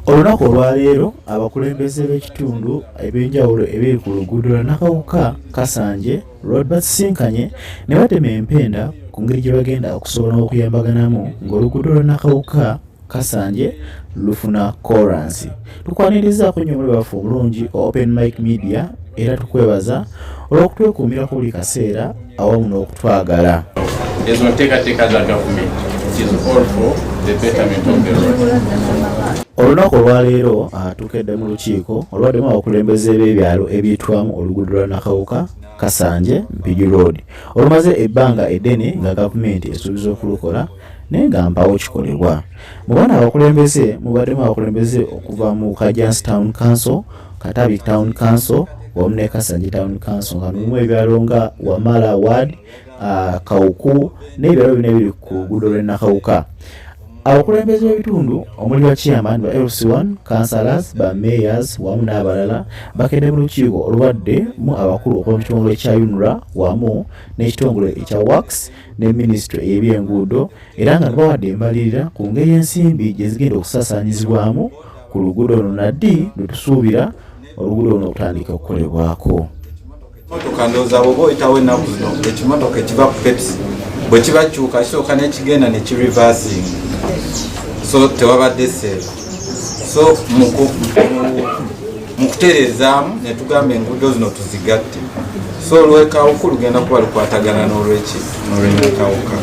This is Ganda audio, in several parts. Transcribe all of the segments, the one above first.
Olunaku olwaleero abakulembeze b'ekitundu eb'enjawulo ebiri ku luguddo lwa Nakawuka Kasanje Road basisinkanye ne batema empenda ku ngeri gye bagenda okusobola okuyambaganamu ng'oluguddo lwa Nakawuka Kasanje lufuna koransi. Tukwanirizaako nnyo omuli baffe omulungi Open Mic Media era tukwebaza olw'okutwekuumira ku buli kaseera awamu n'okutwagala. Ezo nteekateeka za gavumenti. It is all for the betterment of the road. Olunaku olwaleero tukedde mu lukiiko olwaddemu abakulembeze b'ebyalo ebyitwamu oluguddo lwa Nakawuka Kasanje Mpigi Road olumaze ebbanga eddene nga gavumenti esuubiza okulukola naye nga mpawo kikolebwa. Mu bana abakulembeze mubaddemu abakulembeze okuva mu Kajansi Town Council, Katabi Town Council wamu ne Kasanje Town Council nga mulimu ebyalo nga Wamala Ward, Kawuku n'ebyalo bino ebiri ku luguddo lwa Nakawuka. Abakulembeze b'ebitundu omuli ba chairman ba LC1, councillors, ba mayors wamu n'abalala bakedde mu lukiiko olwadde mu abakulu okuva mu kitongole kya UNRA wamu n'ekitongole ekya WACS ne ministry ey'ebyenguudo era nga bawadde embalirira ku ngeri ensimbi gye zigenda okusaasaanyizibwamu ku luguddo luno naddi lwe tusuubira oluguddo luno okutandika okukolebwako. Motoka ndowooza bw'oba oyitawo ennaku zino ekimotoka ekiva ku pepsi bwe kibakyuka kisooka n'ekigenda ne kirivasing, so tewabadde seefu. So mu kutereezaamu ne tugamba enguudo zino tuzigatte, so olw'ekawuku lugenda kuba lukwatagana n'olw'Enakawuka.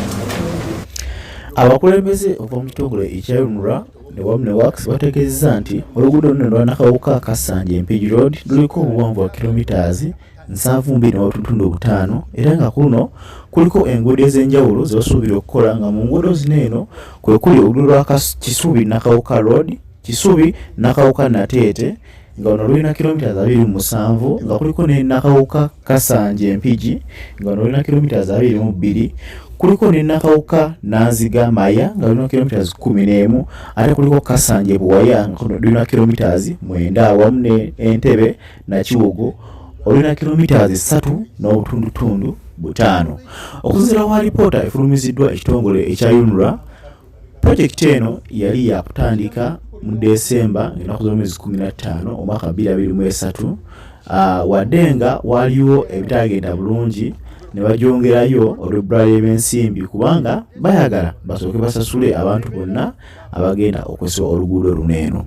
Abakulembeze okuva mu kitongole ekya UNRA ne wamu ne WACS bategeezezza nti oluguddo luno lwa Nakawuka Kasanje Mpigi Road luliko obuwanvu bwa kilometers 7.5 era nga kuno kuliko enguudo ez'enjawulo ze basuubira okukola nga mu nguudo zino eno kwe kuli oluguddo lwa Kisubi-Nakawuka Road, Kisubi-Nakawuka-Nateete nga ono lulina kilometers 27 nga kuliko ne Nakawuka Kasanje Mpigi nga ono lulina kilometers 22, kuliko ne Nakawuka Nanziga Maya nga lulina kilometers 11 ate kuliko Kasanje-Buwaya nga lulina kilometers 9 awamu ne Entebbe na Kiwogo olina kilometers 3.5. Okuzira wa lipoota efulumiziddwa ekitongole ekya UNRA, projekiti eno yali yakutandika mu Desemba ennaku z'omwezi 15 omwaka 2023 wadde nga waliwo ebitagenda bulungi ne bagyongerayo olw'ebbula ly'ensimbi kubanga bayagala basooke basasule abantu bonna abagenda okwesa oluguudo luno eno.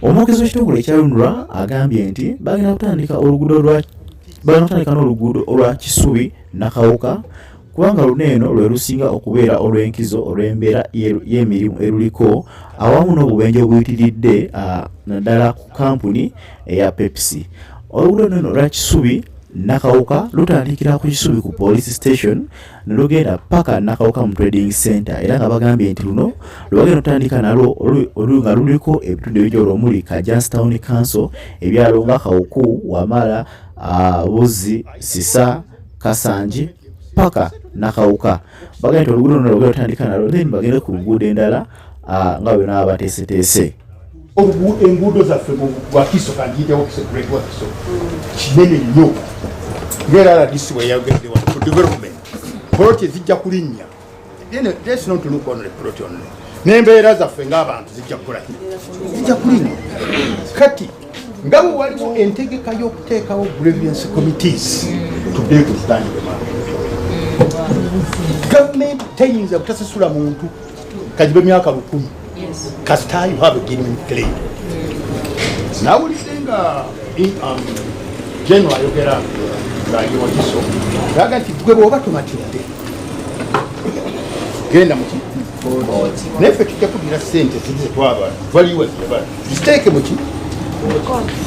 Omwogezi w'ekitongole ekya UNRA agambye nti bagenda kutandika n'oluguudo olwa Kisubi-Nakawuka kubanga luno eno lwe lusinga okubeera olw'enkizo olw'embeera y'emirimu eruliko awamu n'obubenje obuyitiridde naddala ku kampuni eya Pepsi. Oluguudo luno olwa Kisubi-Nakawuka lutandikira ku Kisubi ku police station ne lugenda paka Nakawuka mu trading center era nga bagambye nti luno lwagenda otandika nalwo nga luliko ebitundu ebijolo omuli Kajansi Town Council ebyalo nga Kawuku, Wamala, Buzi, Sisa, Kasanje paka Nakawuka. Bagambye nti oluguudo luno lwagenda otandika nalwo then bagende ku luguudo endala nga bwe naba bateeseteese. Enguudo zaffe bwa Kiso kanjitewo kisekuretiwa Kiso kinene nnyo ng'era RDC bwe yayogedde ku development poloti zijja kulinnya there's not to look on the poloti only n'embeera zaffe ng'abantu zijja kulinnya kati nga bwe waliwo entegeka y'okuteekawo grievance committees tuddeyo tuzitandike maaso. Gavumenti teyinza butasasula muntu kagibe emyaka 10 kasita you have a genuine claim. Nawulidde nga General ayogera ng'ali wa Kiso laga nti gwe bw'oba tomatidde genda mu naye ffe tujja kuddira ssente zize twaliwa ziteeke mu ki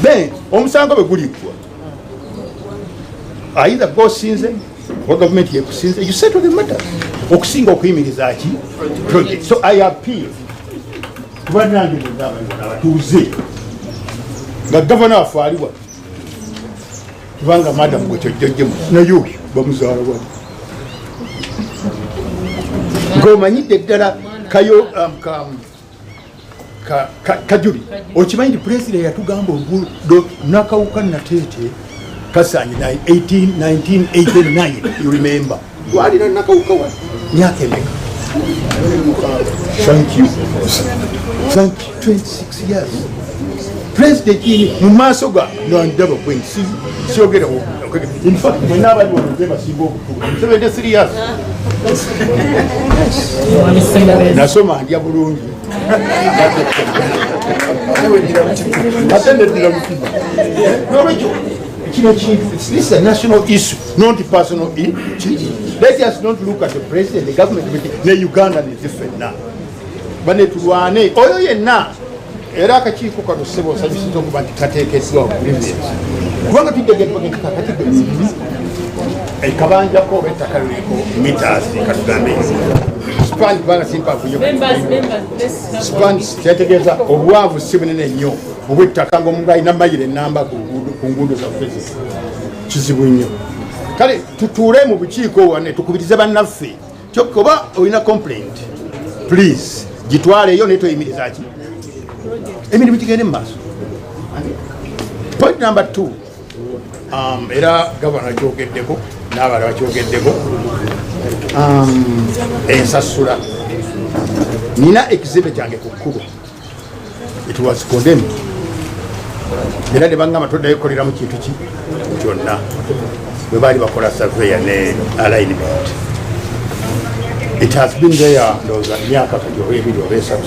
then omusango bwe guliggwa either gwosinze wa gavumenti yekusinze you settle the matter okusinga okuyimiriza ki project. So I appeal kubanange abatuuze nga gavana waffe aliwa kubanga madamu gwe kyojjojjemu naye oyo bamuzaala wali ng'omanyidde ddala kayo Kajuli okimanyi nti pulezida yatugamba oluguudo Nakawuka-Nateete Kasanje 1989 you remember walina Nakawuka wa myaka emeka. Thank you. 26 years. President in Mumasoga, no endeavor when she'll get over. In fact, we never want to never see both. 73 years. Nasoma ndia bulungi. This is a national issue, not a personal issue. Let us not look at the president, the government. The Uganda is different now. But it was oyo yenna era akakiiko katusebo osabisiza okuba nti kateekeddwa obulivies kubanga tudegetwa kakati kabanjako oba ettaka luliko mitas katugambe span kubanga simpavuyo span kyetegeeza obwavu si bunene nnyo obwettaka ng'omuntu alina mayiro ennamba ku nguudo zaffe kizibu nnyo kale tutuule mu bukiiko wane tukubirize bannaffe kyokka oba olina complaint please gitwaleyo naye toyimiriza ki emirimu gigende mu maaso. Point number 2, era gavana kyogeddeko n'abalala bakyogeddeko, ensasula. Nina ekizimbe kyange ku kkubo, it was condemned, era ne bangamba toddayo kukoleramu kintu ki kyonna bwe baali bakola surveyor ne alignment. It has been there ndoza myaka kati ebiri oba esatu.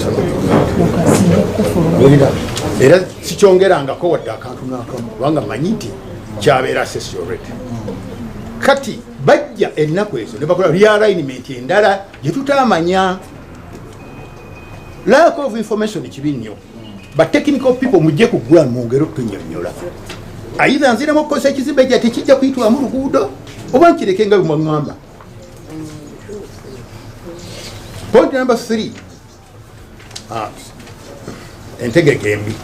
Era sikyongerangako wadde akantu n'akamu kubanga manyi nti kyabeera assessed already. Kati bajja ennaku ezo ne bakola realignment endala gye tutaamanya. Lack of information kibi nnyo. But technical people mujje kugula mu ngero tunnyonnyola. Aidha nziremu okukozesa ekizimbe gye tekijja kuyitibwamu luguudo oba nkireke nga bwe mwaŋŋamba. Point number 3, entegeke embi.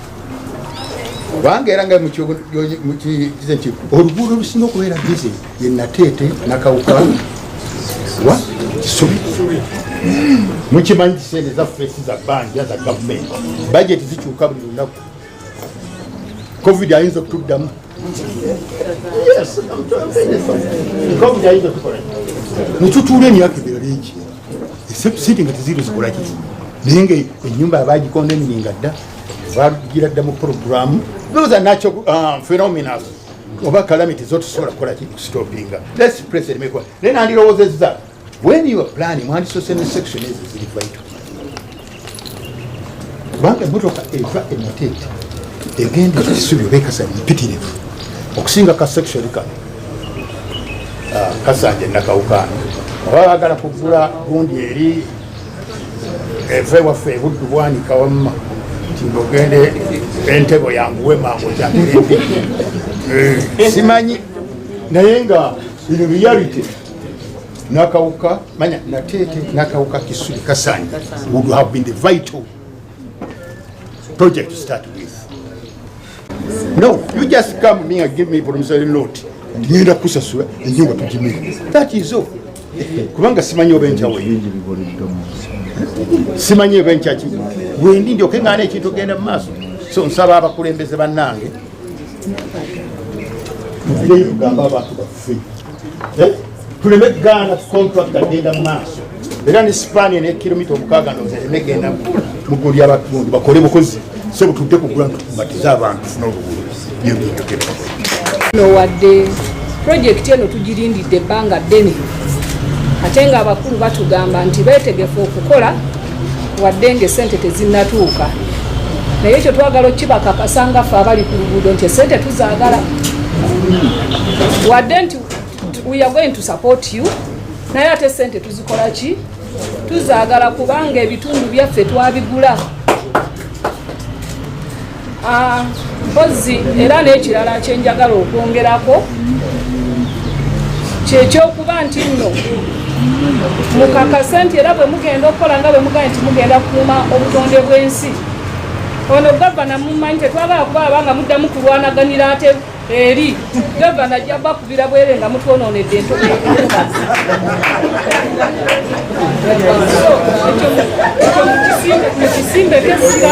Kubanga era nga mukize nti oluguudo olusinga okubeera bize ye Nateete Nakawuka wa Kisubi. Mukimanyi sente zaffe za bbanja za gavumenti bajeti zikyuka buli lunaku. Covid ayinza okutuddamu. Yes, Covid ayinza okukola. Mututuula emyaka ebirala egi. Sitting at zero scolaki. Ninge enyumba abagikondemininga dda bagira dda mu program. Those are natural phenomena. Oba calamities zotusobola kukola ki stoppinga. Let's press it make one. Then andirowooza that when you are planning one social section is vital. Banka motoka eva Nateete egenda Kisubi bekasa mpitirivu okusinga ka section ka Kasanje-Nakawuka. Wagala kugula gundi eri eve waffe buddu bwanika wamma timbogende entego yanguwe mangu kyantirembi simanyi naye nga in reality Nakawuka manya Nateete Nakawuka Kisubi Kasanje would have been the vital project to start with. No, you just come to me and give me promissory note ngenda kusasula enyumba tugimire. That is all. Kubanga simanyi obencha we. Simanyi obencha ki. Wendi ndio kengana ekintu genda maaso. So nsaba abakulembeze bannange. Muvile kugamba abantu baffe. Tuleme gana contractor genda maaso. Era ne Spania ne kilomita omukaaga ndoze emegenda muguli abatundu bakole bukozi. So tutudde kugula tubatiza abantu funa obugulu. Byo bitokera. No wadde project eno tugirindidde ebbanga ddene. Ate nga abakulu batugamba nti beetegefu okukola wadde ng'essente tezinnatuuka. Naye ekyo twagala okibakakasanga ffe abali ku luguudo nti essente tuzaagala. Wadde nti we are going to support you, naye ate essente tuzikola ki? Tuzaagala kubanga ebitundu byaffe twabigula. Mpozi era n'ekirala kyenjagala okwongerako kyekyokuba nti nno mukakase nti era bwe mugenda okukola nga bwe mugamba nti mugenda kukuuma obutonde bw'ensi. Ono gavana mumanyi tetwagala kubalaba nga muddamu kulwanaganira ate eri gavana ajja bakubira bwere nga mutwonoonedde entobe. Mukisimbe kesira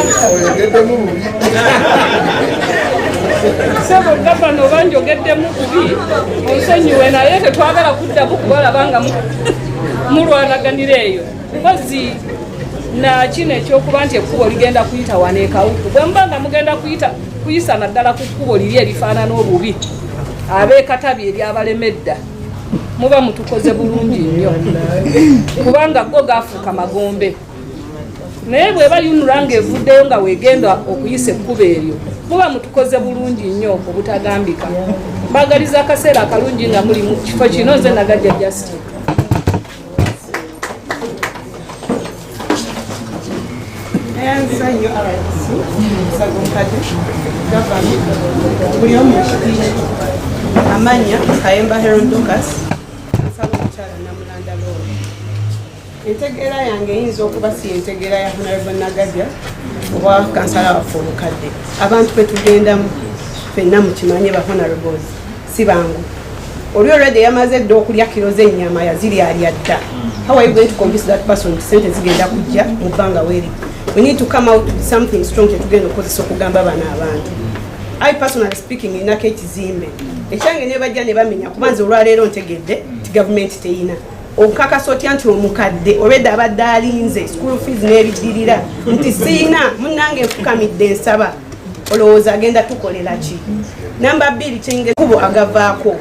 sebo gavana oba njogeddemu bubi onsonyiwe naye tetwagala kuddamu kubalaba nga mulwanaganira eyo. Mpozi na kino ekyokuba nti ekkubo ligenda kuyita wano e Kawuku. Bwe muba nga mugenda kuyisa naddala ku kkubo liri erifaanana obubi ab'e Katabi eryabalemedda, muba mutukoze bulungi nnyo kubanga go gaafuuka magombe. Naye bweba yunula ng'evuddeyo nga weegenda okuyisa ekkubo eryo, muba mutukoze bulungi nnyo obutagambika. Mbagaliza akaseera akalungi nga muli mu kifo kino. Nze Nagajja Justin. Amanya Kayemba Herondokas nsaba omukyala Namulanda Road. Entegeera yange eyinza okuba si entegeera ya Honorable Nagajja oba kansala waffe omukadde. Abantu be tugendamu ffenna mukimanye ba honorables si bangu. Oli already yamaze dda okulya kiro z'ennyama yazirya alya dda. How are you going to convince that person nti sente zigenda kujja mu bbanga weeri? We need to come out with something strong kyetugenda okukozesa okugamba bano abantu. I personally speaking inako ekizimbe ekyange ne bajja ne bamenya kubanza olwaleero ntegedde ti gavumenti teyina okukakasa otya nti omukadde already abadde alinze school fees n'ebiddirira nti siina munnange enfukamidde ensaba olowooza agenda tukolera ki? Namba 2 kyenge kubo agavaako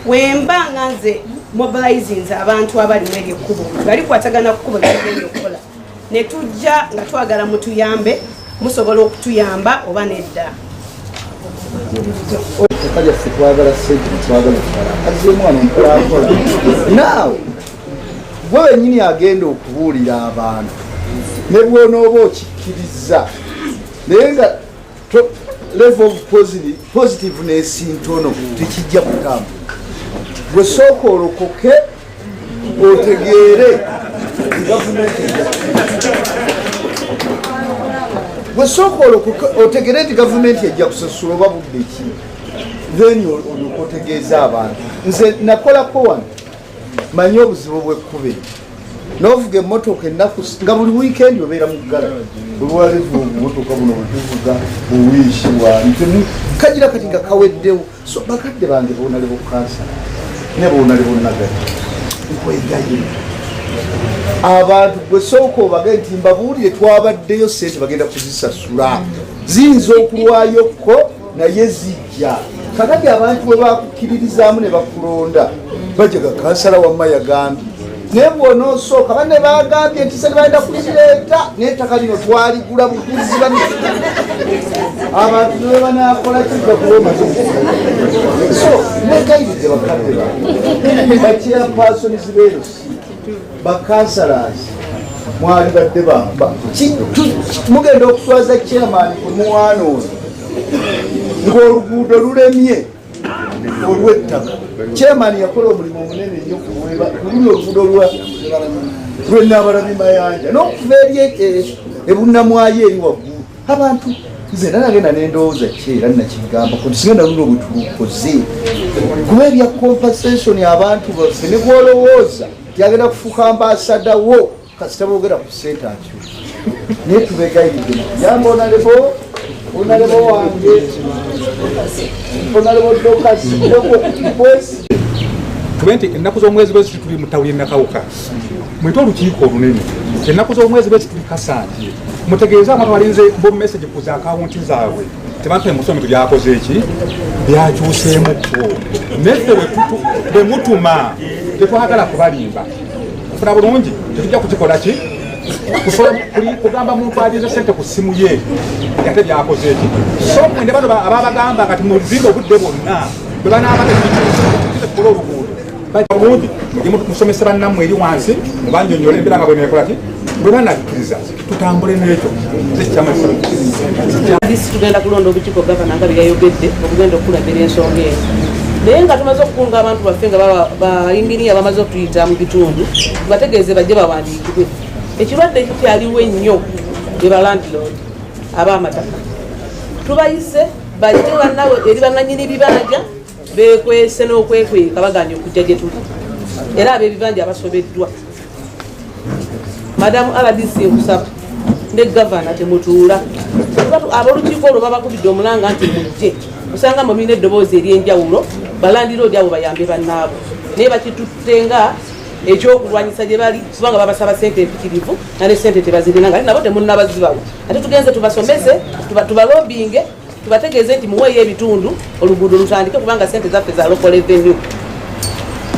wemba nga nze mobilizing abantu abali mu eryo ekkubo balikwatagana ku kkubo lyagenda okukola ne tujja nga twagala mutuyambe musobola okutuyamba oba nedda. Tekajja ffe twagala ssente twagala okutala azze omwana omukolakola naawe gwe wennyini agenda okubuulira abantu ne bwonooba okikkiriza naye nga level of positiveness ntono tekijja kutambula. Gwe sooka olokoke otegeere gavumenti otegere nti gavumenti ejja kusasula oba budde ki, then olyokotegeeza abantu. Nze nakolako wano manyi obuzibu bw'ekkube n'ovuga emmotoka ennaku nga buli wiikendi obeera mu ggala olwalevu obumotoka buno bwetuvuga buwiishi wantemu kagira kati nga kaweddewo. So bakadde bange boonale bokansa ne boonale bonnagati nkwegayo abantu gwe sooka obage nti mbabuulire twabaddeyo sente bagenda kuzisasula ziyinza okulwayokko naye zijja. Kakati abantu bwe bakukkiririzaamu ne bakulonda bajaga kansala wamma yagambye naye bwonoosooka banne bagambye nti se nebalenda kulireeta n'ettaka lino twaligula buguzi abantu ne banaakola kiga kulomazo. So negayirize bakadde bange bachairpersons beerosi bakansalas mwali badde bamba mugenda okuswaza chairman kumuwaana ono ng'oluguudo lulemye olw'ettaka. Chairman yakola omulimu omunene nnyo kululi oluguudo lw'Ennabalabi Mayanja n'okuva eri ebunnamwayo eri waggulu. Abantu nze nagenda n'endowooza kyera nakigamba nti sigenda luno bwe tulukoze kuba ebya compensation abantu baffe ne gwolowooza tyagenda kufuuka ambasada wo kasita boogera ku ssente atyo naye tubegayiridde yamba onalebo wange onalebo dokasi tube nti ennaku z'omwezi bwezi tuli mu ttawuni Nakawuka mwite olukiiko olunene. Ennaku z'omwezi bwezi tuli Kasanje mutegeeza abantu balinze bo message ku za akawunti zaabwe tebantume musomi tubyakoze eki byakyuseemukko neffe bwe mutuma tetwagala kubalimba kufuna bulungi tetujja kukikola ki kugamba muntu alize sente ku ssimu ye ate byakoze eki. So mwende bano ababagamba kati muzimbe obudde bwonna bwe banaabatakola oluguudo bulungi musomesa bannammwe eri wansi mubanjonyole embeera nga bweneekola ki bwe banakkiriza tutambule n'ekyo tugenda kulonda obukiiko gavana nga byayogedde okugenda okulabira ensonga eyo naye nga tumaze okukunga abantu baffe nga bayinginiya bamaze okutuyita mu bitundu tubategeeze bajje bawandiikibwe. Ekirwadde kikyaliwo ennyo be balandlord ab'amataka tubayise bajje bannawe eri bannannyini bibanja beekwese n'okwekweka baganye okujja gye tuli era ab'ebibanja abasobeddwa. Madamu RDC nkusaba ne gavana temutuula ab'olukiiko olwo babakubidde omulanga nti mujje osanga mumina eddoboozi ery'enjawulo balandiroodi abo bayambe bannaabo naye bakitutte nga ekyokulwanyisa gye bali kubanga babasaba ssente empitirivu nane ssente tebazirina nga nabo temunnabazibawo ate tugenze tubasomese tubalobinge tubategeeze nti muweeyo ebitundu oluguudo lutandike kubanga ssente zaffe za local revenue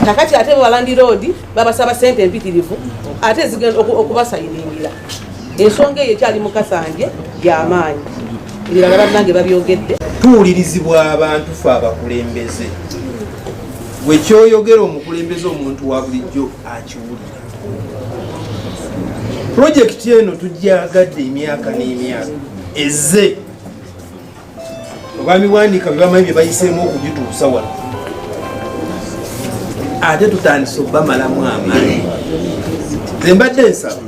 nakati ate balandi road babasaba ssente empitirivu ate zigenda okubasayiningira ensonga eyo ekyali mu Kasanje y'amaanyi ebirala bannange babyogedde tuwulirizibwa abantu fe abakulembeze wekyoyogera omukulembeze omuntu wa bulijjo akiwulira pulojekiti eno tugyagadde emyaka n'emyaka ezze obamiwanika byebamanyi bye bayiseemu okugituusa wano ate tutandise obbamalamu amaanyi ze mbadde nsaba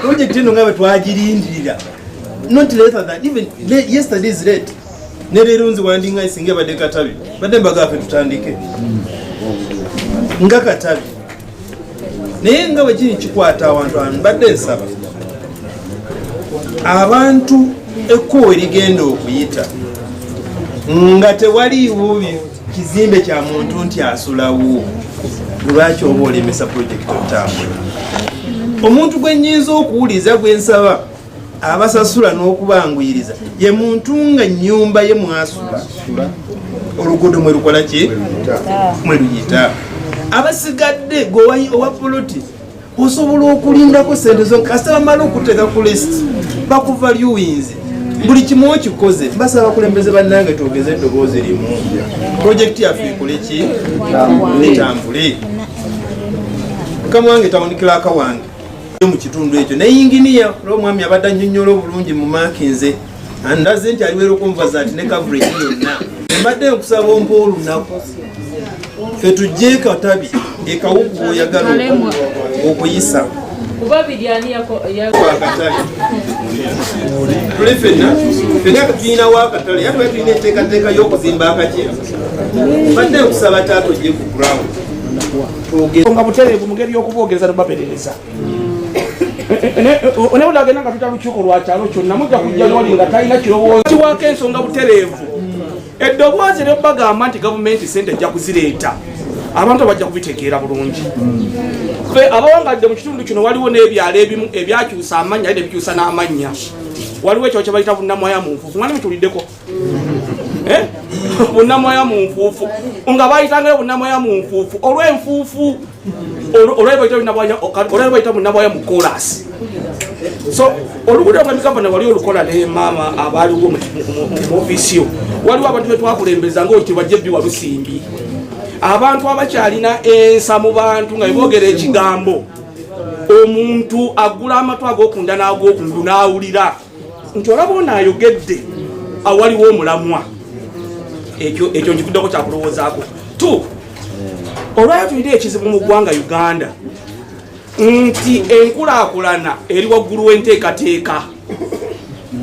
pulojekiti eno nga bwe twagirindirira not later than even yesterday's rate nerero nziwandinga isinga badde Katabi badde mbagafe tutandike nga Katabi naye nga bwe kiri kikwata abantu abantu badde nsaba abantu ekkubo erigenda okuyita nga tewaliiwo kizimbe kya muntu nti asulawo lwaki oba olemesa pulojekiti otambula omuntu gwe nnyinza okuwuliza gwe nsaba abasasula n'okubanguyiriza ye muntu nga nnyumba ye mwasula oluguudo mwe lukola ki mwe luyita abasigadde gwe owa poloti osobola okulindako sente zo kasita bamala okuteeka ku lisiti bakuva lyuwinzi buli kimu okikoze basaba abakulembeze bannange twogeze eddoboozi limu pulojekiti yaffe ekole ki etambule mukama wange tawunikiraka wange mu kitundu ekyo ne inginiya olw'omwami abadde annyonnyola obulungi mu maakinze andaze nti aliwera okunvaza ati ne coverage yonna mbadde nkusaba ompa olunaku fe tujje Katabi ekawuku oyagala okuyisa tule fenna tuyinawo akatale ate tulina enteekateeka y'okuzimba akakira mbadde nkusaba taata ojje ku ground nga butereevu mu ngeri y'okuboogeza tubaperereza onebulagenda nga tuta lukiiko lwa kyalo kyonna mujja kujja noli nga talina kirowoozo kiwaako ensonga butereevu eddoboozi eryobagamba nti gavumenti sente ejja kuzireeta abantu bajja kubitegeera bulungi fe abawangadde mu kitundu kino waliwo n'ebyalo ebimu ebyakyusa amannya ate nebikyusa n'amannya waliwo ekyo kye bayita bunnamwaya mu nfuufu mwani mutuliddeko bunnamwaya mu nfuufu nga bayitangayo bunnamwaya mu nfuufu olw'enfuufu olwayita bunnamwaya mu kolasi so oluguudo nga mikavana wali olukola ne maama abaaliwo mu ofiisi yo waliwo abantu betwakulembeza ngaoyitibwa jebbi walusimbi abantu abakyalina ensa mu bantu nga beboogera ekigambo omuntu agula amatu ag'okunda n'ag'okundu n'awulira nti olaba onaayogedde awaliwo omulamwa ekyo nkikuddeko kyakulowoozaako tu olwayo tulina ekizibu mu ggwanga Uganda nti enkulaakulana eri waggulu w'enteekateeka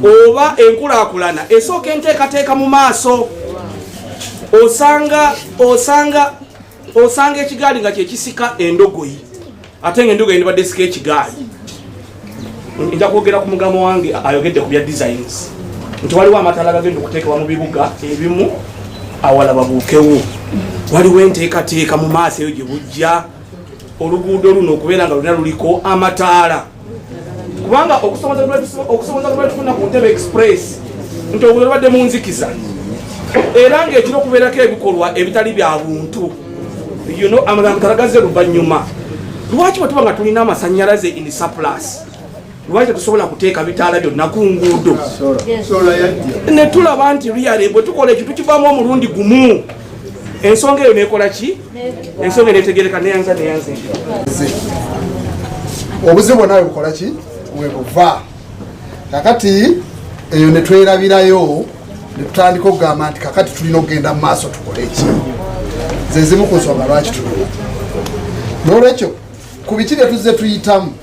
oba enkulaakulana esooka enteekateeka mu maaso osanga ekigaali nga kyekisika endogoyi ate nga endogoyi nibadde esika ekigaali nja kwogera ku mugama wange ayogedde ku bya designs nti waliwo amataala gagenda okuteekebwa mu bibuga ebimu awala babuukewo waliwo enteekateeka mu maaso eyo gye bujja oluguudo luno okubeera nga lulina luliko amataala kubanga okusomoza lwetufuna ku Ntebe Express nti oluguudo lubadde mu nzikiza era ng'ekiro okubeerako ebikolwa ebitali bya buntu amatala gazze luvannyuma lwaki bwe tuba nga tulina amasannyalaze in surplus lwaki tetusobola kuteeka bitaala byonna ku nguudo ne tulaba nti really bwe tukola ekintu kivaamu omulundi gumu ensonga eyo nekola ki ensonga netegereka neyanza obuzibu nawe bukola ki webuva kakati eyo netwerabirayo netutandika okugamba nti kakati tulina okugenda mu maaso tukole ki zezimu ku nsonga lwaki tulina n'olwekyo ku biki bye tuzze tuyitamu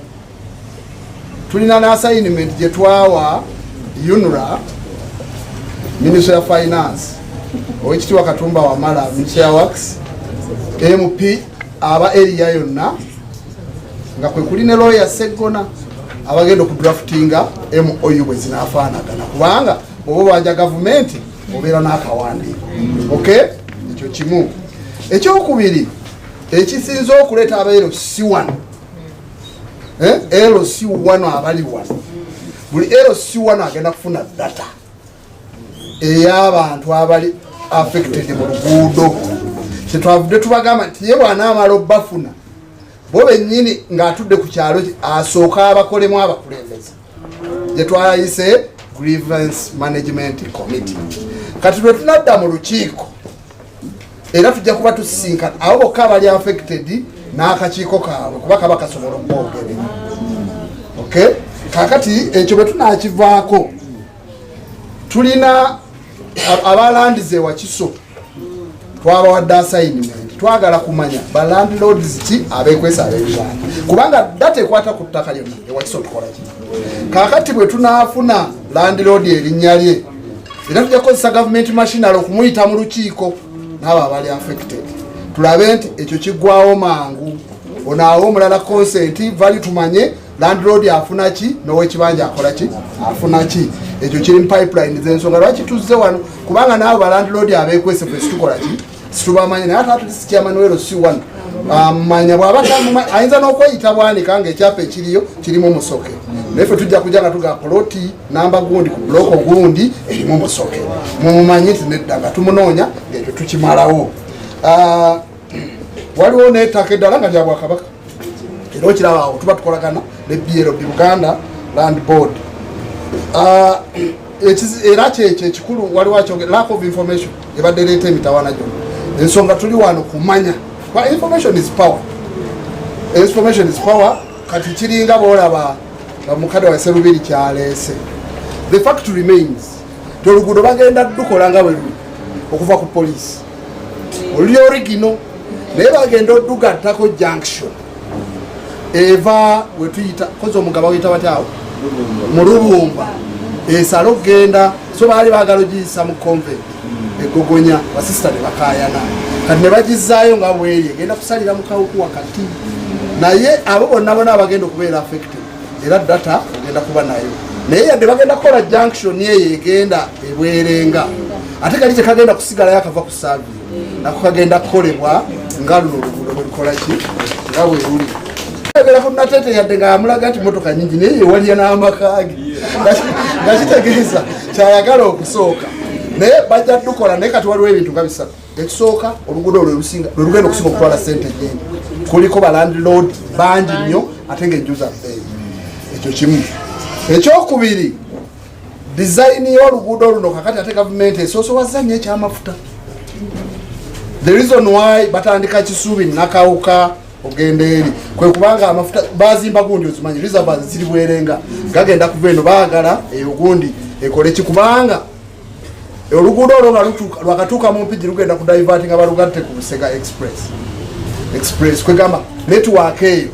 tulina n'assignment gye twawa UNRA Ministry of Finance owekitiibwa Katumba Wamala Ministry of Works MP aba area yonna nga kwe kuli ne lawyer Segona abagenda okudraftinga MOU bwe zinaafaanagana kubanga bw'oba wanja gavumenti obeera n'akawandiiko okay ekyo kimu ekyokubiri ekisinza okuleeta abaero C1 LC1 abali wano buli LC1 agenda kufuna data ey'abantu abali affected mu luguudo kyetwavudde tubagamba nti ye bw'anaamala obbafuna bo bennyini ng'atudde ku kyalo asooka abakolemu abakulembeza gye twayise grievance management committee. Kati lwe tunadda mu lukiiko era tujja kuba tusisinkana abo bokka abali affected n'akakiiko kaabwe kuba kaba kasobola okwogerera. Okay, kakati ekyo bwe tunaakivaako tulina abalandize Wakiso twabawadde assignment twagala kumanya balandlords ki abeekwesa ab'Uganda kubanga data ekwata ku ttaka lyonna ewakiso tukola ki. Kakati bwe tunaafuna landlord erinnya lye era tujja kukozesa government machinery okumuyita mu lukiiko n'abo abali affected tulabe nti ekyo kiggwawo mangu onaawo omulala consent vali tumanye landlord afuna ki n'owekibanja akola ki afuna ki. Ekyo kiri mu pipeline z'ensonga lwaki tuzze wano kubanga n'abo balandlord abeekwese ffe situkola ki situbamanya naye ate atulisi chairman wero C1 manya bw'aba ayinza n'okweyita bwanika ng'ekyapa ekiriyo kirimu omusoke naye ffe tujja kujja nga tuga poloti namba gundi ku buloko gundi erimu omusoke mumumanyi nti nedda nga tumunoonya ng'ekyo tukimalawo. Waliwo n'ettaka eddala nga lya Bwakabaka era okiraba awo tuba tukolagana ne BLB Buganda Land Board. Era kyekyo ekikulu waliwo akyongera lack of information ebadde leeta emitawaana gyonna. Ensonga tuli wano kumanya information is power. Information is power. Kati kiringa boolaba mukadde wa Serubiri kyaleese. The fact remains toluguudo bagenda dukola nga bwe luli okuva ku poliisi oli origino naye bagenda oddugattako junction eva wetuyita kozi omugaba wuyita batyawo mu Lubumba esala okgenda so baali baagala ogiyisa mu convent egogonya basisita ne bakayana kati ne bagizaayo nga bweri egenda kusalira mu kawuku wakati naye abo bonna bona abagenda okubeera affected era data ogenda kuba nayo naye yadde bagenda kukola junction yeyo egenda ebwerenga ate kali kyekagenda kusigalayo akava ku saavi nako kagenda kukolebwa nga luno oluguudo bwe lukola ki nga bwe luli egera ku Nateete yadde nga amulaga nti motoka nyingi naye yewalya n'amakaage nga kitegeeza kyayagala okusooka naye bajja tukola naye kati waliwo ebintu nga bisatu. Ekisooka oluguudo olwo lugenda okusinga okutwala ssente nyingi kuliko balandlord bangi nnyo ate ng'enjuza bbeeyi ekyo kimu. Ekyokubiri design y'oluguudo luno kakati ate gavumenti esoosowaza nnyo ekyamafuta. The reason why batandika Kisubi-Nakawuka ogenda eri kwe kubanga amafuta bazimba gundi ozimanyi reservoirs ziri bwerenga gagenda kuva eno baagala eyo gundi ekole kikubanga oluguudo olwo nga lwakatuuka mu mpigi lugenda ku diverting abalugatte ku Busega express kwegamba network eyo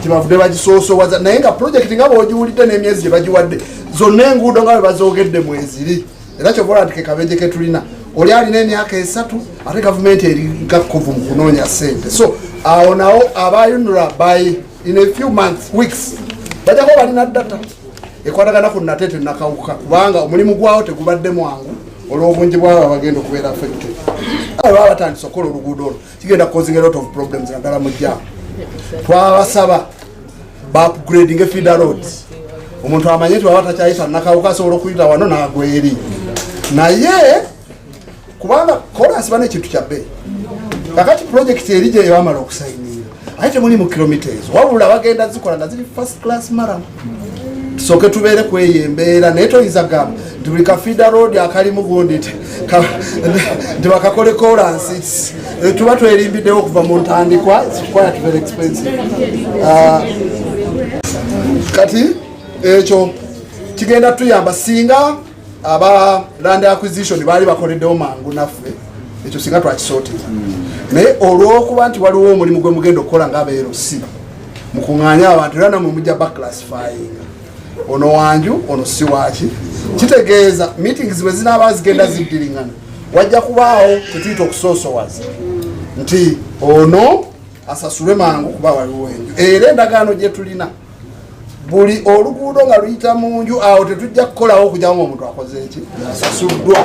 tibavudde bagisoosowaza naye nga project nga bw'ogiwulidde n'emyezi gye bagiwadde zonna enguudo nga bwe bazogedde mweziri era kyobola nti kekabeje ke tulina oli alina emyaka 3 ate gavumenti erigakkovu mu kunoonya ssente so awo nawo abayunula by in a few months weeks bajjako balina data ekwatagana ku Nateete Nakawuka kubanga omulimu gwawo tegubadde mwangu olw'obungi bwabo abagenda okubeera affected. Baba batandise okukola oluguudo olwo kigenda causing a lot of problems naddala mu jjaamu. Twabasaba ba-upgrading feeder roads omuntu amanye nti baba takyayita Nakawuka asobola okuyita wano n'agwa eri naye kubanga kolansi bana ekintu kya bbeeyi kakati project eri gye bamala okusayinira ate temuli mu kilometers wabula bagenda zikola nga ziri first class maramu tusooke tubeere kweyo embeera naye toyinza gamba nti buli ka feeder road akalimu gundi nti bakakole kolansi tuba twerimbiddewo okuva mu ntandikwa quite very expensive. Kati ekyo kigenda tuyamba singa aba land acquisition baali bakoleddewo mangu naffe ekyo singa twakisootera naye olw'okuba nti waliwo omulimu gwe mugenda okukola ng'abeerosi mu kuŋŋaanya abantu era namwe mujja baclassifying ono wanju ono si waaki kitegeeza meetings bwe zinaaba zigenda ziddiringana wajja kubaawo tetuyita okusoosowaza nti ono asasulwe mangu kuba waliwo enju era endagaano gye tulina buli oluguudo nga luyita mu nju awo tetujja kukolawo okugyamu omuntu akoze eki asasuddwa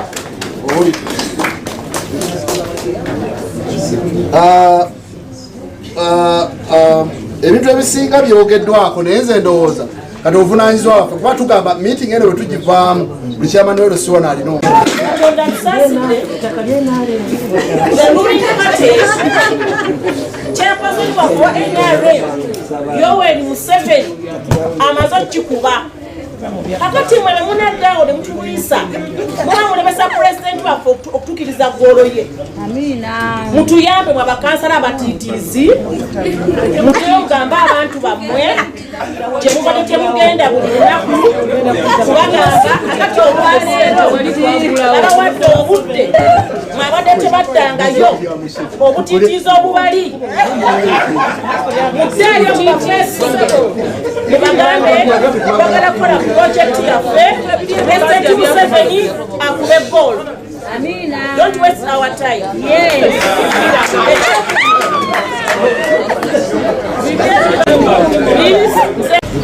ebintu ebisinga byogeddwako naye nze ndowooza kati obuvunanyizibwa waffe kuba tugamba meeting eno bwe tugivaamu buli kyama noero siwona alina chairperson wa NRM Yoweri Museveni amaze okikuba kakati mwe munaddawo ne mutulisa muba mulemesa president waffe okutukiriza ggoolo ye mutuyambe mwe abakansala abatiitiizi muteyo mugamba abantu bammwe gyemubadde temugenda buli lunaku kubagamba akati olwaleero abawadde obudde mwabadde tebaddangayo obutiitiizi obubali muteeyo mubafuesinge mubagambe bagala kukola project yaffe President Museveni akube ball. Don't waste our time. Yes.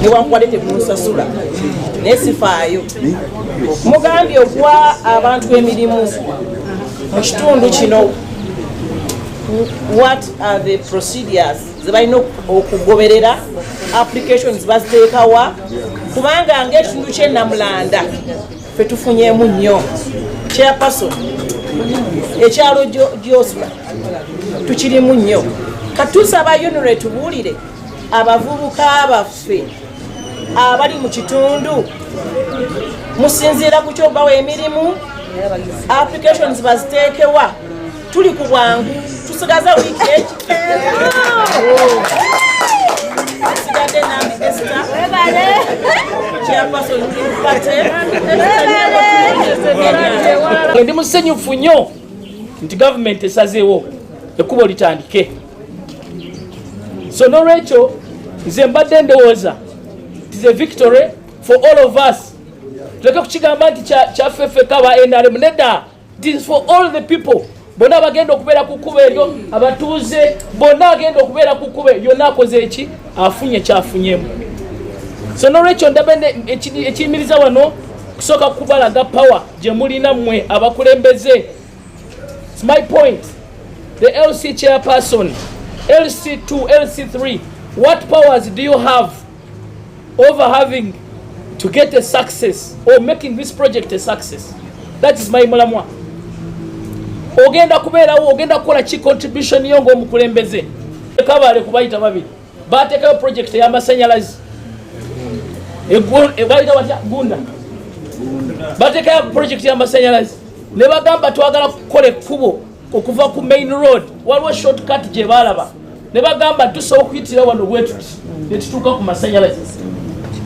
Niwankwalete kumusasula nesifaayo mugambye okuwa abantu emirimu mu kitundu kino. What are the procedures zebalina okugoberera applications baziteekawa kubanga ng'ekitundu ky'Enamulanda ffe tufunyeemu nnyo chairperson ekyalo gy'osula tukirimu nnyo katusaba yonere tubuulire abavubuka baffe abali mu kitundu musinziira ku kyobawa emirimu applications baziteekewa tuli ku bwangu tusigaza wiiki sigadde nambi Esther chairperson ndi musenyufu nnyo nti gavumenti esazeewo ekkubo litandike so n'olwekyo nze mbadde ndowooza tis a victory for all of us tuleke kukigamba nti kyaffeffeka aba NRM nedda tis for all the people bonna bagenda okubeera ku kkubo eryo abatuuze bonna agenda okubeera ku kkubo yonna akoze eki afunye kyafunyemu so n'olwekyo ndaba ekiyimiriza wano kusooka kubalaga power gye mulina mmwe abakulembeze. It's my point. The LC chairperson, LC2, LC3, what powers do you have over having to get a success or making this project a success? That is my mulamwa. Ogenda kubeerawo ogenda kukola ki contribution yo ng'omukulembeze kabale kubayita babiri bateekayo project y'amasannyalaze ebayita batya gunda bateekayo project y'amasannyalaze ne bagamba twagala kukola ekkubo okuva ku main road waliwo shortcut gye baalaba ne bagamba tusobola okuyitira wano bwe tuti ne tutuuka ku masannyalaze.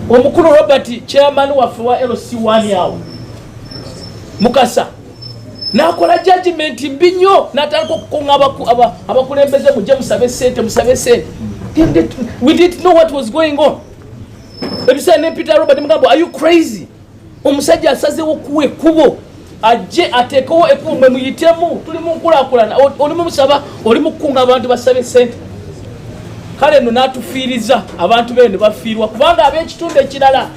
Omukulu Robert chairman waffe wa LC1 awo Mukasa nakola judgment mbi nnyo n'atandika okukunga abakulembeze mujje musabe ssente musabe ssente. We didn't know what was going on. Ebisa ne Peter Robert mugamba are you crazy? Omusajja asazeewo okuwa ekkubo ajje ateekewo ekkubo mwe muyitemu tuli mu nkulaakulana oli mumusaba oli mu kukunga abantu basabe ssente. Kale nno n'atufiiriza abantu be ne bafiirwa kubanga ab'ekitundu ekirala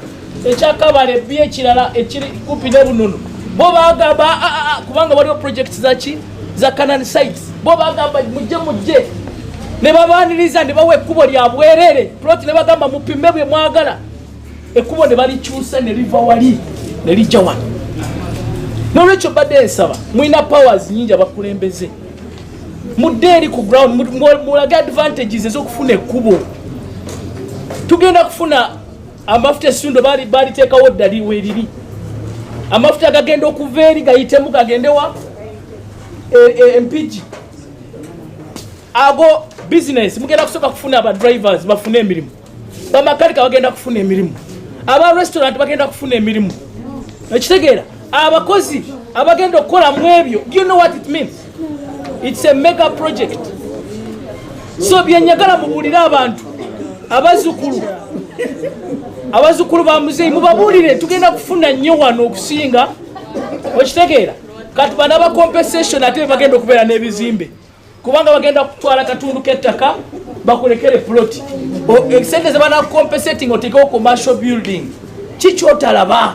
ekyakabala ebbi ekirala ekiri kumpi ne Bununu bo bagamba kubanga waliwo projects zaki za Canaan sites bo bagamba mujje ne babaaniriza ne bawa ekkubo lya bwerere plot ne bagamba mupime bwe mwagala ekkubo ne balikyusa ne liva wali ne lijja wano. N'olwekyo badde ensaba mulina powers nyingi abakulembeze mudde eri ku ground mulage advantages ez'okufuna ekkubo. Tugenda kufuna amafuta essundo baliteekawo ddali weeriri amafuta gagenda okuva eri gayitemu gagendewa empigi ago business mugenda kusooka kufuna aba drivers bafune emirimu bamakanika bagenda kufuna emirimu aba restaurant bagenda kufuna emirimu ekitegeera abakozi abagenda okukola mu ebyo. Do you know what it means? It's a mega project. So byenyagala mubuulire abantu abazukulu ba muzeeyi mubabuulire tugenda kufuna nnyo wano okusinga okitegeera kati bana ba compensation ate bagenda okubeera n'ebizimbe kubanga bagenda kutwala katundu k'ettaka bakulekere plot sente ze bana compensating otekewo commercial building kikyotalaba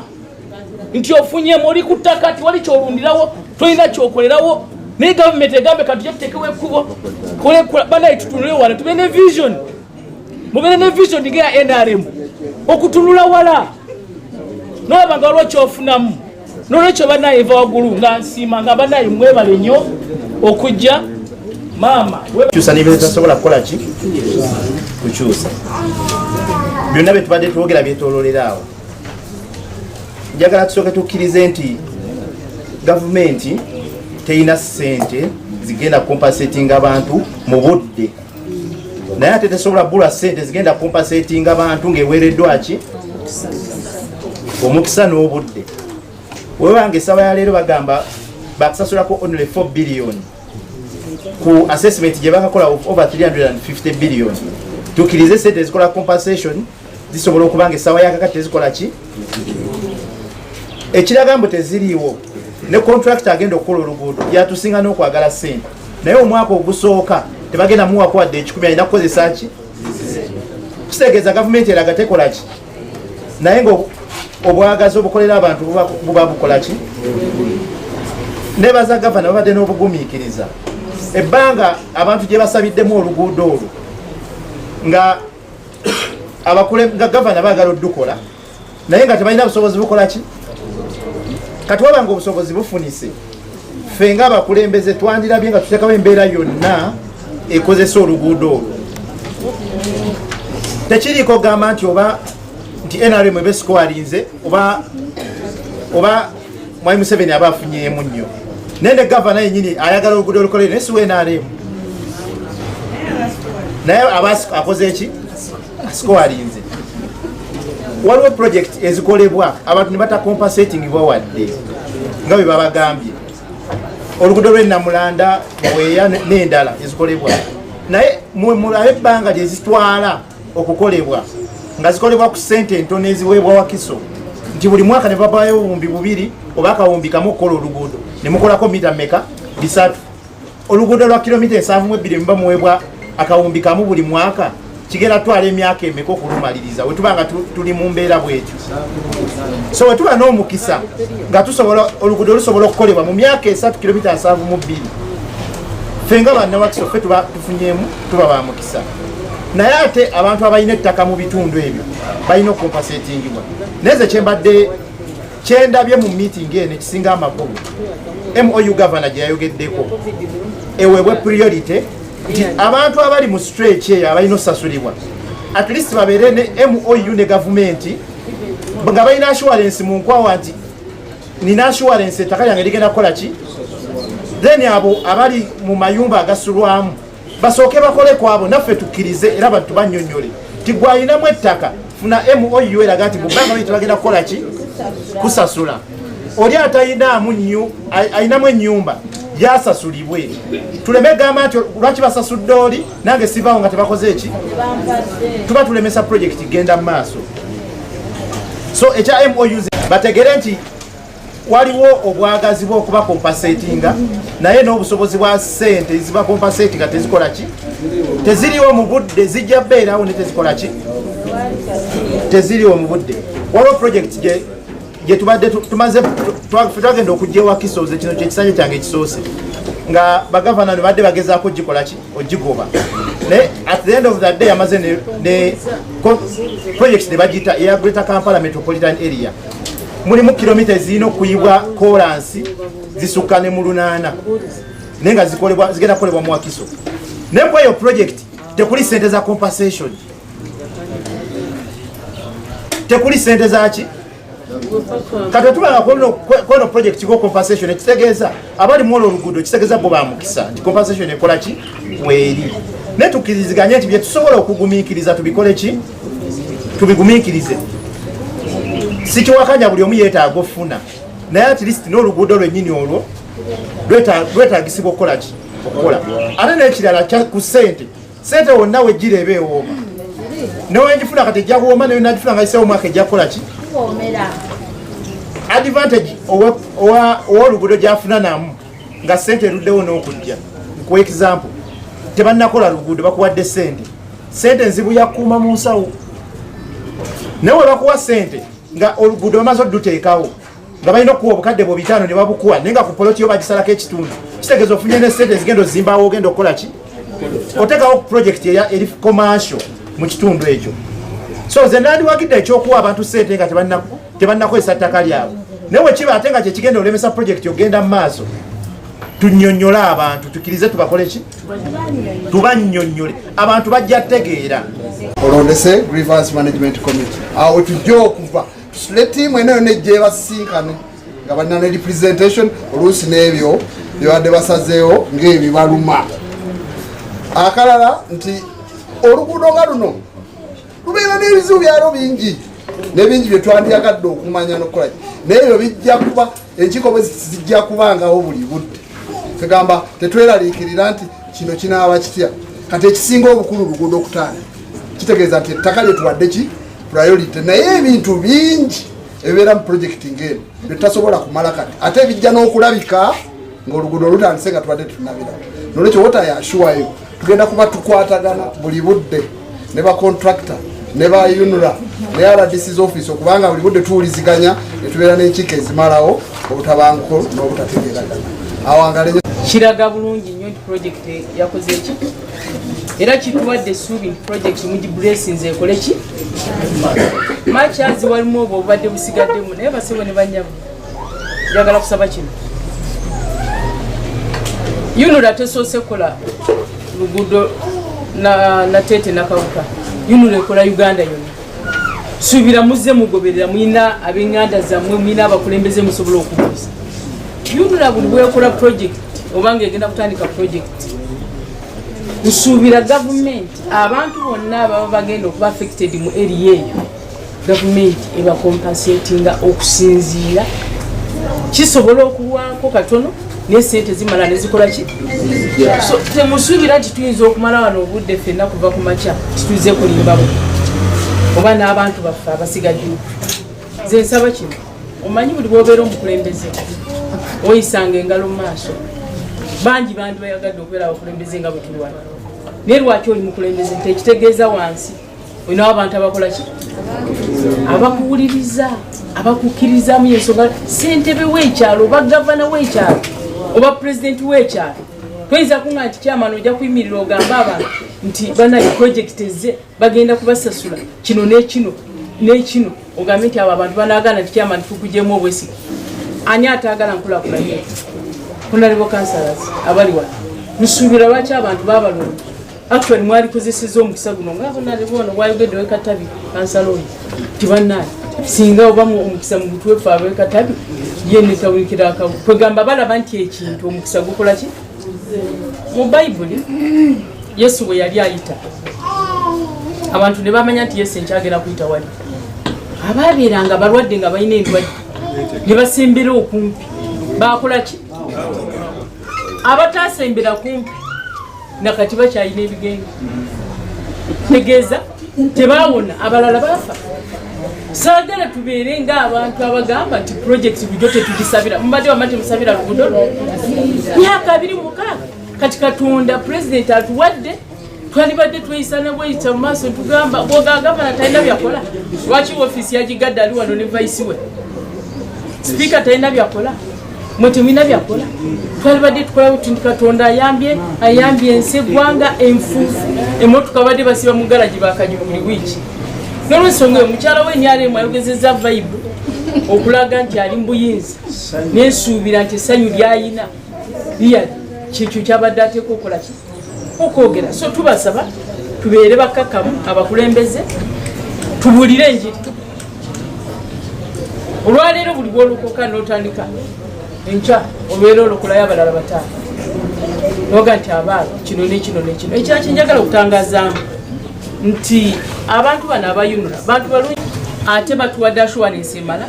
nti ofunyemu oli ku ttaka ti wali kyolundirawo tolina kyokolerawo ne government egambe kati tutekewe kubo kole bana tutunule wala tubene vision mubene ne vision ngeya NRM okutunula wala no banga lwacho ofunamu no lwacho bana eva wagulu nga nsima nga bana imwe balenyo okujja mama kyusa nibe tasobola kola ki kukyusa byonna betubadde twogera byetololerawo njagala tusooke tukkirize nti gavumenti teina sente zigenda compensating abantu mu budde naye ate tesobola bula sente zigenda compensating abantu ng'eweereddwa ki omukisa n'obudde wewange essaawa ya leero bagamba bakusasulako only 4 billion ku assessment gye bakakola over 350 billion tukkirize sente ezikola compensation zisobola okuba nga essaawa yakakati tezikola ki ekiraga mbu teziriiwo ne contractor agenda okukola oluguudo yatusinga n'okwagala sente naye omwaka ogusooka tebagenda muwako wadde 10 alina kukozesa ki kitegeeza gavumenti eraga tekola ki naye nga obwagazi obukolera abantu buba bukola ki nebaza gavana babadde n'obugumiikiriza ebbanga abantu gye basabiddemu oluguudo olwo nga nga gavana baagala oddukola naye nga tebalina busobozi bukola ki kati wabanga obusobozi bufunise ffe nga abakulembeze twandirabye nga tuteekawo embeera yonna ekozesa oluguudo olwo tekiriiko gamba nti oba nti NRM ebe sikwalinze oba mwai Museveni aba afunyemu nnyo naye ne gavana yennyini ayagala oluguudo olukolere naye siwa NRM naye aba akoze eki asikwalinze waliwo project ezikolebwa abantu ne batakompensatingibwa wadde nga bwe babagambye oluguudo lw'Ennamulanda Bweya n'endala ezikolebwa naye mulabe ebbanga lyezitwala okukolebwa nga zikolebwa ku ssente entono eziweebwa Wakiso nti buli mwaka ne babayo 2,000 oba akawumbi kamu okukola oluguudo ne mukolako mita mmeka 3 oluguudo lwa kilomita 7,200 muba muweebwa akawumbi kamu buli mwaka kigera twala emyaka emeka okulumaliriza wetubanga tuli mu mbeera bwetyo so wetuba n'omukisa nga tusobola oluguudo olusobola okukolebwa mu myaka 3 kilomita 7,200 ffe nga bannawakiso ffe tufunyemu tuba ba mukisa naye ate abantu abalina ettaka mu bitundu ebyo balina okukompensatingibwa neze kyembadde kyendabye mu meeting eno ekisinga amagogo MOU governor gye yayogeddeko eweebwe priority nti abantu abali mu stretch eyo abalina osasulibwa at least babeere ne MOU ne gavumenti nga balina assurance mu nkwawa nti nina assurance ettaka lyange ligenda kukola ki then abo abali mu mayumba agasulwamu basooke bakole kwabo naffe tukkirize era bantu bannyonnyole ti gwe alinamu ettaka funa MOU eraga nti bubbanga bali tebagenda kukola ki kusasula oli alinamu ennyumba yasasulibwe tuleme gamba nti lwaki basasudde oli nange sivaawo nga tebakoze eki tuba tulemesa project genda mu maaso so ekya MOUs bategere nti waliwo obwagazi bw'okuba compensatinga naye n'obusobozi bwa ssente ziba compensatinga tezikola ki teziriwo mu budde zijja beerawo ne tezikola ki teziriwo mu budde waliwo project gye tubadde twagenda okujja ewakisoze kino kyekisanje kyange ekisoose nga bagavana ne badde bagezaako gikola ki ogigoba naye at the end of the day amaze ne project ne bagiyita eya Greater Kampala Metropolitan Area mulimu kilomita ezirina okuyibwa kolansi zisukka ne mu 8 naye nga zigenda kukolebwa mu Wakiso naye ku eyo project tekuli sente za compensation tekuli sente zaki kati otubanga kweno project ko compensation ekitegeeza abali mu olwo oluguudo kitegeeza bo bamukisa nti compensation ekola ki weeri naye tukkiriziganye nti bye tusobola okugumiikiriza tubikole ki tubigumiikirize sikiwakanya buli omu yeetaaga ofuna naye at least n'oluguudo lwennyini olwo lwetaagisibwa okukola ki okukola ate n'ekirala ku ssente wonna wegireba ewooma newengifuna kati ejjakuwooma nayo nagifuna nga isewo omwaka ejjakukola ki advantage ow'oluguudo gyafuna namu nga ssente eruddewo n'okujja ku example tebannakola luguudo bakuwadde ssente nzibu yakuuma mu nsawo naye we bakuwa ssente nga oluguudo bamaze odduteekawo nga balina okuwa obukadde bwo 5 ne babukuwa naye nga ku poloti yo bagisalako ekitundu kitegeeza ofunye ne sente zigenda ozimbawo ogenda okukola ki oteekawo project eri commercial mu kitundu ekyo. So nze nandiwagidde ekyokuwa abantu sente nga tebannakozesa ttaka lyabwe naye wekiba ate nga kyekigenda olemesa project ogenda mu maaso tunnyonnyole abantu tukkirize tubakole ki tubannyonnyole abantu bajja tegeera olondese grievance management committee awo tujja okuva tusule tiimu eno yonna ejja ebasinkane nga balina ne representation oluusi n'ebyo byebadde basazeewo ng'ebibaluma. Akalala nti oluguudo nga luno lubeera n'ebizibu byalo bingi n'ebingi bye twandyagadde okumanya n'okukola naye ebyo bijja kuba enkiiko bwe zijja kubangawo buli budde. Tugamba tetweraliikirira nti kino kinaaba kitya kati ekisinga obukulu luguudo okutaana kitegeeza nti ettaka lye tuwadde ki priority naye ebintu bingi ebibeera mu projekiti ng'eno bye tutasobola kumala kati ate ebijja n'okulabika ng'oluguudo olutandise nga tubadde tunabira. Nolwekyo wotayashuwayo tugenda kuba tukwatagana buli budde ne ba contractor ne ba UNRA ne RDC's office okubanga buli budde tuwuliziganya ne tubeera n'enkiiko ezimalawo obutabanguko n'obutategeeragana. Awangale kiraga bulungi nnyo nti project yakoze eki era kituwadde essuubi nti project mugi blessings ekole ki makyazi walimu obwo obubadde busigaddemu naye basebo ne banyamu njagala kusaba kino UNRA tesoose kukola luguddo Nateete Nakawuka UNRA ekola Uganda yonna suubira muzze mugoberera mulina ab'enganda zammwe mulina abakulembeze musobola okubuuza UNRA buli bwekola project obanga egenda kutandika project nsuubira gavumenti abantu bonna ababa bagenda okuba affected mu area eyo gavumenti ebakompensatinga okusinziira kisobola okulwako katono n'esente zimala nezikola ki so temusuubira nti tuyinza okumala wano obudde ffenna kuva ku makya tituize kulimbabo oba n'abantu baffe abasigaddewo. Nze nsaba kino omanyi buli bwobeera omukulembeze oyisanga engalo mu maaso bangi bandi bayagadde okubeera abakulembeze nga bwetulwana naye lwaki oli mukulembeze tekitegeeza wansi olinawo abantu abakola ki abakuwuliriza abakukkirizamu yensonga ssentebe w'ekyalo oba gavana w'ekyalo oba pulezidenti w'ekyalo toyinza kunga nti kyamana ojja kuyimirira ogamba abantu nti banaye projekiti ezze bagenda kubasasula kino n'ekino n'ekino ogambe nti abo abantu banaagana nti kyamana tukuggyemu obwesige ani ataagala nkulakulanye honarebo kansalas abali wano nsuubira lwaki abantu babalonda actually mwalikozeseza omukisa guno nga honarebo ono wayogedde wekatabi kansaloni tibanaye singa oba omukisa mu butwefu abekatabi yene tawulikira akabu kwegamba balaba nti ekintu omukisa gukola ki mu bayibuli Yesu bwe yali ayita abantu ne bamanya nti Yesu enkyagera kuyita wali ababeeranga balwadde nga balina endwadde ne basembera okumpi bakola ki abatasembera kumpi nakati bakyalina ebigenge tegeeza tebawona abalala bafa. Saagala tubeere ng'abantu abagamba nti project bulijjo tetugisabira mubadde wama temusabira luguudo myaka 26 kati Katonda president atuwadde twalibadde tweyisana bweyita mu maaso tugamba bwogagavana talina byakola lwaki ofiisi yagigadde ali wano ne vice we sipiika talina byakola mwe temulina byakola twalibadde tukola buti nti Katonda ayambye ensi eggwanga enfuufu emmotoka badde basiba mu garagi bakanyuma buli wiiki n'olwensonga eyo mukyala we nyalemu ayogezezza vibe okulaga nti ali mu buyinza nensuubira nti essanyu lyayina liyali kyekyo kyabadde ateeka okola ki okwogera. So tubasaba tubeere bakkakkamu abakulembeze tubuulire enjiri olwaleero buli bwolukoka n'otandika enkya obeera olukolayo abalala bataano noga nti abaalo kino nekino nekino ekira kyenjagala okutangazaamu nti abantu bano abayunula bantu balungi ate batuwadde assurance emala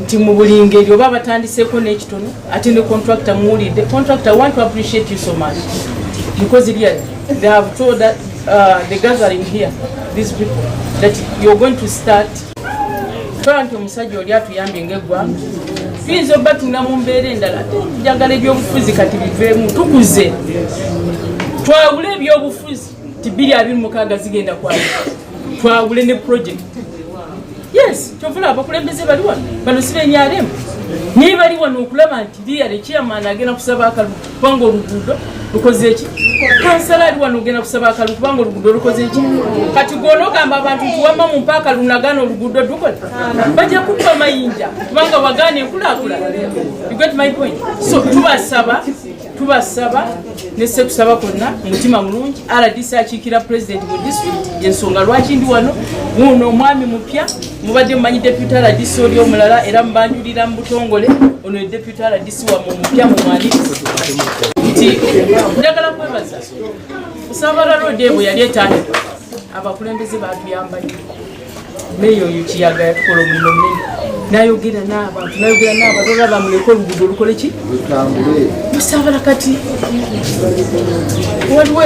nti mu buli ngeri oba batandiseeko n'ekitono ate ne contractor muwulidde contractor want to appreciate you so much because really they have told that the gathering here these people that you're going to start tola nti omusajja oli atuyambye ng'eggwanga tuyinza obba tuna mu mbeera endala ate njagala ebyobufuzi kati biveemu tukuze twawule ebyobufuzi ti 226 zigenda kwali twawule ne project yes kyovula abakulembeze bali wano bano si benyalemu naye bali wano okulaba nti liyale chairman agenda kusaba akalulu kubanga oluguudo lukoze eki kansala ali wano ogenda kusaba akalulu kubanga oluguudo lukoze eki kati gwona ogamba abantu tuwama mu mpaaka lunagana oluguudo dukola bajja kukuba mayinja kubanga wagaana enkulaakulana. You get my point? So tubasaba nese kusaba konna mutima mulungi RDC akiikira president mu district yensonga lwaki ndi wano wuno omwami mupya mubadde mumanyi deputy RDC oli omulala era mubanjulira mu butongole ono deputy RDC wa mupya mu mwanirizi nti njagala kwebaza Kusabala Road bwe yali etandika abakulembeze batuyamba nnyo meyo oyo kiyaga yakola omulimu munene nayogera n'abantu olaba muleka oluguudo olukole ki Kusabala kati waliwo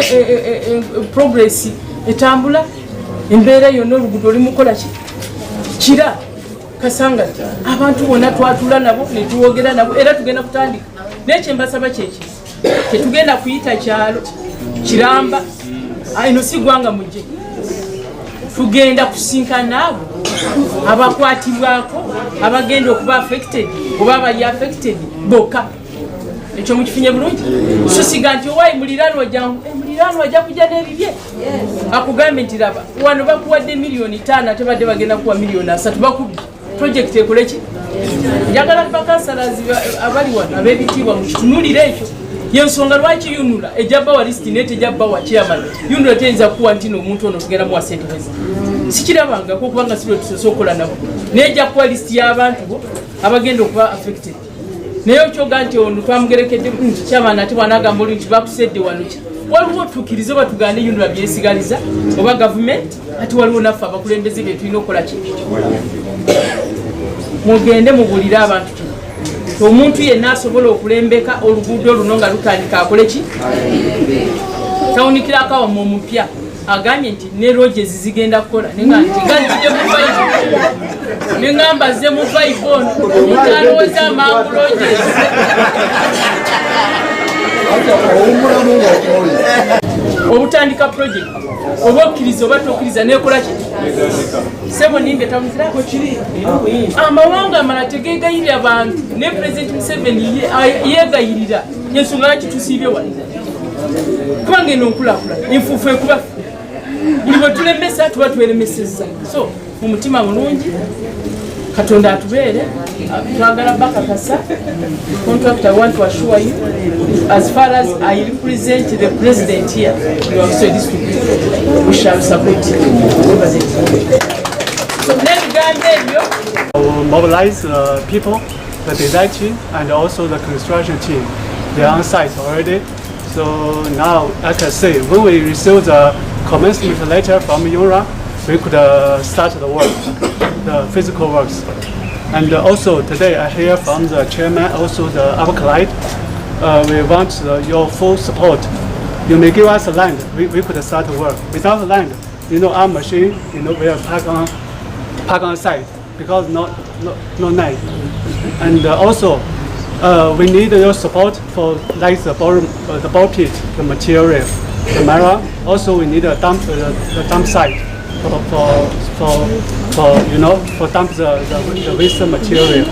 progress etambula embeera yonna oluguudo olimukola ki kira kasanga abantu bonna twatula nabo netuwogera nabo era tugenda kutandika nekyo mbasaba kyeki tetugenda kuyita kyalo kiramba ino si gwanga mujje tugenda kusinkana abo abakwatibwako abagenda okuba affected oba bali affected boka ekyo mukifunye bulungi so siga nti owayi muliraanwa ajja kujja n'ebibye akugambe nti raba wano bakuwadde miliyoni 5 ate badde bagenda kuwa miliyoni 3 bakubye project ekole ki njagala bakansalazi abali wano ab'ebitiibwa mukitunulire ekyo yensonga lwaki yunula ejabbawa lisiti netejabbawa chairman yunula teyinza kuwa ntino omuntu ono tugenda muwa sente wezi sikirabangako kubanga sirwe tusoose okukola nabo nejja kuwa lisiti y'abantu bo abagenda okuba affected naye okyoga nti ono twamugerekedde chairman ate bwanagamba oli nti bakusedde wano ki waliwo tukkirize oba tugaane yunula byesigaliza oba gavumenti ate waliwo naffe abakulembeze bye tulina okukola ki mugende mubulire abantu kino omuntu yenna asobola okulembeka oluguudo luno nga lutandika akole ki tawunikira akawamu omupya agambye nti ne roads zigenda kukola neŋamba ze mu vibe ono mutalowooza amangu roads obutandika project oba okkiriza oba tokkiriza nekola ki sebo nimbe tamuzirako kiri amawanga amala tegegayirira abantu ne president Museveni yegayirira yensonga laki tusiibye wali kubanga eno nkulakulana enfuufu ekuba buli bwe tulemesa tuba twelemesezza so mumutima mulungi Katonda atubeere twagala bakakasa contractor. I want to assure you as far as I represent the president here in Wakiso district we shall support you. So we'll mobilize people, the design team and also the construction team. They are on site already. So now I can say when we receive the commencement letter from UNRWA, we could start the work, the physical works. And also today I hear from the chairman, also the abali. We want your full support. You may give us land, we could start the work. Without land, our machine, we are park on site because no night. And also we need your support for like the ball pit, the material, the mirror. Also we need a dump site. For dump the waste material.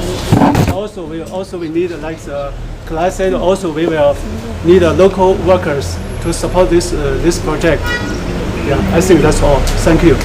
Also we need like the class said. Also we will need local workers to support this project. Yeah, I think that's all. Thank you.